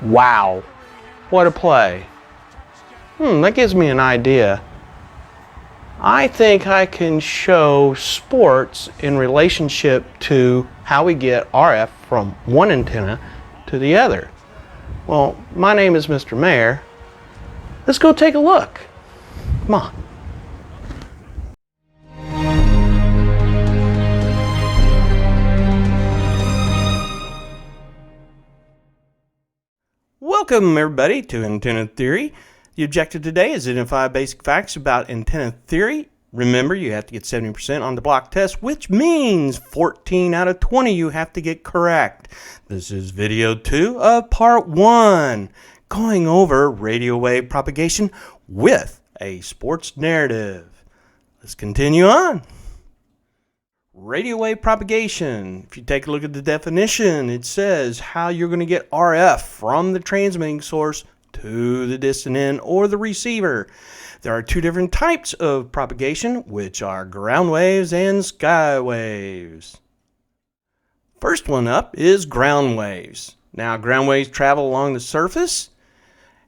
Wow, what a play. That gives me an idea. I think I can show sports in relationship to how we get RF from one antenna to the other. Well, my name is Mr. Mayor. Let's go take a look. Come on. Welcome everybody to Antenna Theory. The objective today is to identify basic facts about antenna theory. Remember, you have to get 70% on the block test, which means 14 out of 20 you have to get correct. This is video 2 of part 1, going over radio wave propagation with a sports narrative. Let's continue on. Radio wave propagation. If you take a look at the definition, it says how you're going to get RF from the transmitting source to the distant end or the receiver. There are two different types of propagation, which are ground waves and sky waves. First one up is ground waves. Now, ground waves travel along the surface,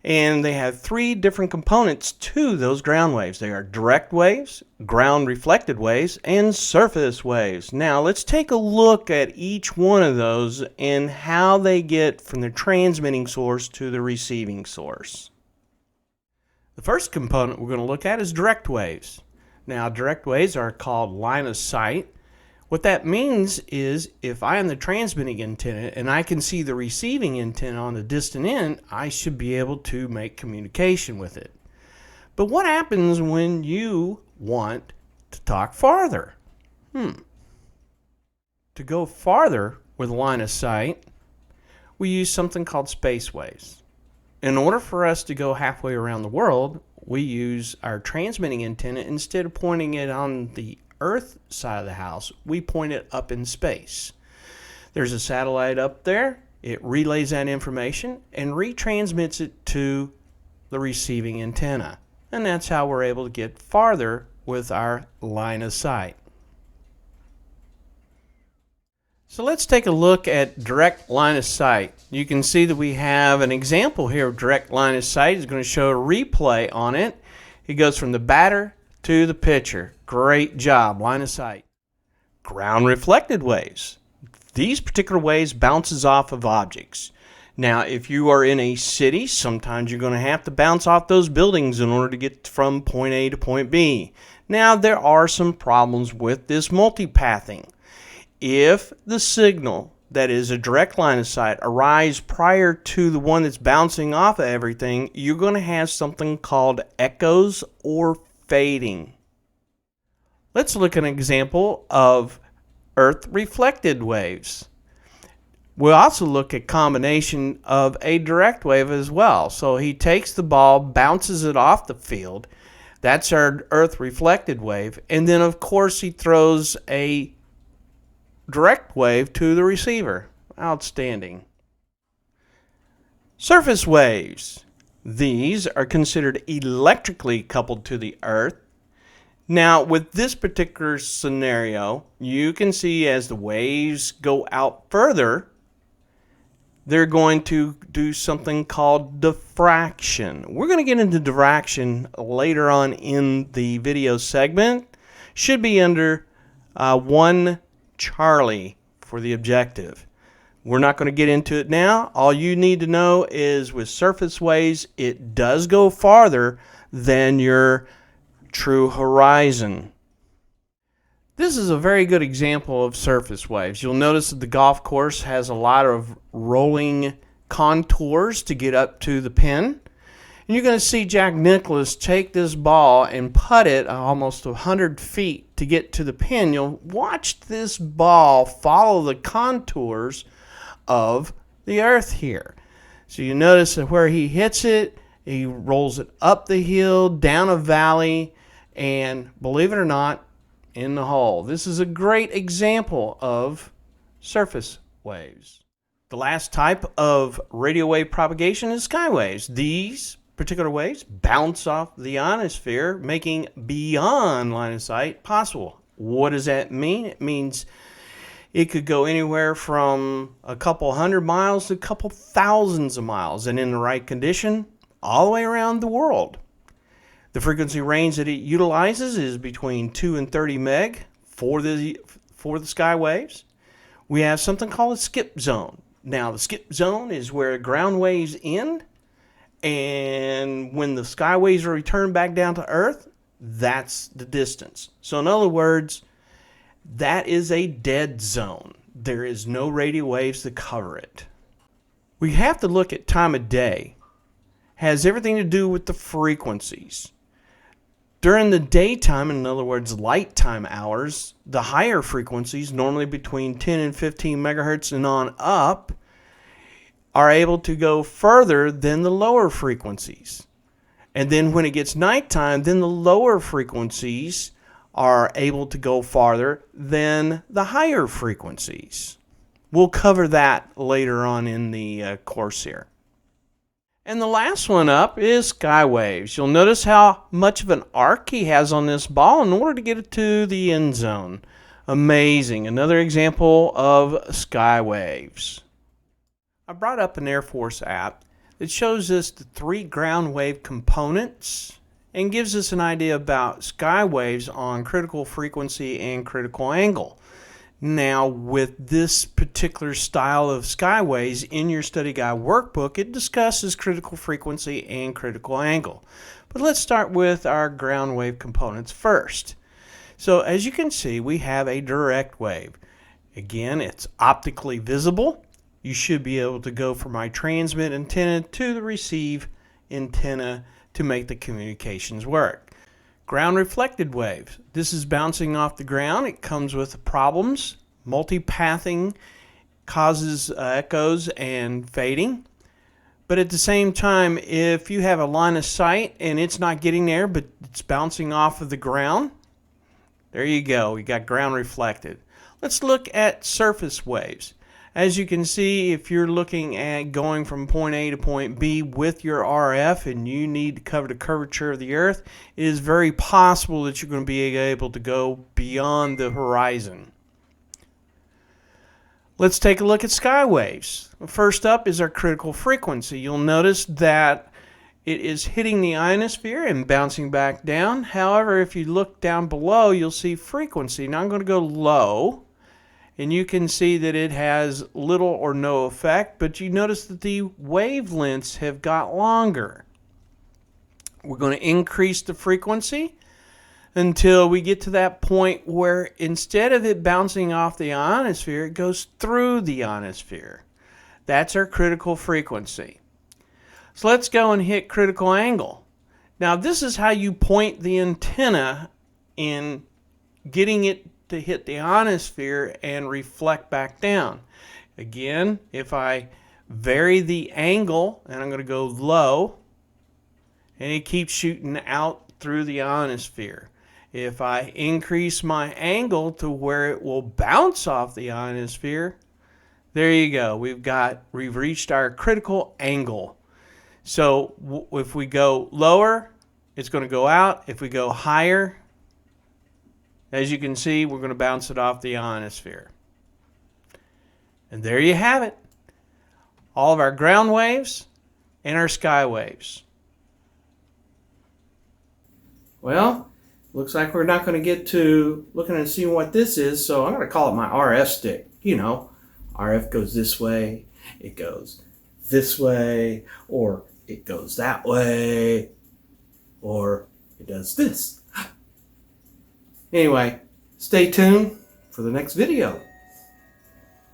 and they have three different components to those ground waves. They are direct waves, ground reflected waves, and surface waves. Now let's take a look at each one of those and how they get from the transmitting source to the receiving source. The first component we're going to look at is direct waves. Now, direct waves are called line of sight. What that means is if I am the transmitting antenna and I can see the receiving antenna on the distant end, I should be able to make communication with it. But what happens when you want to talk farther? To go farther with line of sight, we use something called space waves. In order for us to go halfway around the world, we use our transmitting antenna. Instead of pointing it on the Earth side of the house, we point it up in space. There's a satellite up there. It relays that information and retransmits it to the receiving antenna. And that's how we're able to get farther with our line of sight. So let's take a look at direct line of sight. You can see that we have an example here of direct line of sight. It's going to show a replay on it. It goes from the batter to the pitcher. Great job, line of sight. Ground reflected waves. These particular waves bounces off of objects. Now, if you are in a city, sometimes you're going to have to bounce off those buildings in order to get from point A to point B. Now, there are some problems with this multipathing. If the signal that is a direct line of sight arrives prior to the one that's bouncing off of everything, you're going to have something called echoes or fading. Let's look at an example of earth reflected waves. We'll also look at combination of a direct wave as well. So he takes the ball, bounces it off the field. That's our earth reflected wave. And then of course he throws a direct wave to the receiver. Outstanding. Surface waves. These are considered electrically coupled to the earth. Now, with this particular scenario, you can see as the waves go out further, they're going to do something called diffraction. We're going to get into diffraction later on in the video segment. Should be under 1 Charlie for the objective. We're not going to get into it now. All you need to know is with surface waves, it does go farther than your true horizon. This is a very good example of surface waves. You'll notice that the golf course has a lot of rolling contours to get up to the pin. And you're going to see Jack Nicklaus take this ball and putt it almost 100 feet to get to the pin. You'll watch this ball follow the contours of the earth here. So you notice that where he hits it, he rolls it up the hill, down a valley, and believe it or not, in the hole. This is a great example of surface waves. The last type of radio wave propagation is sky waves. These particular waves bounce off the ionosphere, making beyond line of sight possible. What does that mean? It means it could go anywhere from a couple hundred miles to a couple thousands of miles, and in the right condition, all the way around the world. The frequency range that it utilizes is between 2 and 30 meg for the sky waves. We have something called a skip zone. Now, the skip zone is where ground waves end, and when the sky waves are returned back down to Earth, that's the distance. So in other words, that is a dead zone. There is no radio waves to cover it. We have to look at time of day. Has everything to do with the frequencies. During the daytime, in other words, light time hours, the higher frequencies, normally between 10 and 15 megahertz and on up, are able to go further than the lower frequencies. And then when it gets nighttime, then the lower frequencies are able to go farther than the higher frequencies. We'll cover that later on in the course here. And the last one up is sky waves. You'll notice how much of an arc he has on this ball in order to get it to the end zone. Amazing. Another example of sky waves. I brought up an Air Force app that shows us the 3 ground wave components and gives us an idea about sky waves on critical frequency and critical angle. Now, with this particular style of skyways in your study guide workbook, it discusses critical frequency and critical angle. But let's start with our ground wave components first. So as you can see, we have a direct wave. Again, it's optically visible. You should be able to go from my transmit antenna to the receive antenna to make the communications work. Ground reflected waves. This is bouncing off the ground. It comes with problems. Multipathing causes echoes and fading. But at the same time, if you have a line of sight and it's not getting there, but it's bouncing off of the ground, there you go. You got ground reflected. Let's look at surface waves. As you can see, if you're looking at going from point A to point B with your RF and you need to cover the curvature of the Earth, it is very possible that you're going to be able to go beyond the horizon. Let's take a look at sky waves. First up is our critical frequency. You'll notice that it is hitting the ionosphere and bouncing back down. However, if you look down below, you'll see frequency. Now I'm going to go low. And you can see that it has little or no effect, but you notice that the wavelengths have got longer. We're going to increase the frequency until we get to that point where instead of it bouncing off the ionosphere, it goes through the ionosphere. That's our critical frequency. So let's go and hit critical angle. Now this is how you point the antenna in getting it to hit the ionosphere and reflect back down. Again, if I vary the angle, and I'm going to go low, and it keeps shooting out through the ionosphere. If I increase my angle to where it will bounce off the ionosphere, there you go. We've reached our critical angle. So if we go lower, it's going to go out. If we go higher, as you can see, we're going to bounce it off the ionosphere. And there you have it. All of our ground waves and our sky waves. Well, looks like we're not going to get to looking and seeing what this is, so I'm going to call it my RF stick. You know, RF goes this way, it goes this way, or it goes that way, or it does this. Anyway, stay tuned for the next video.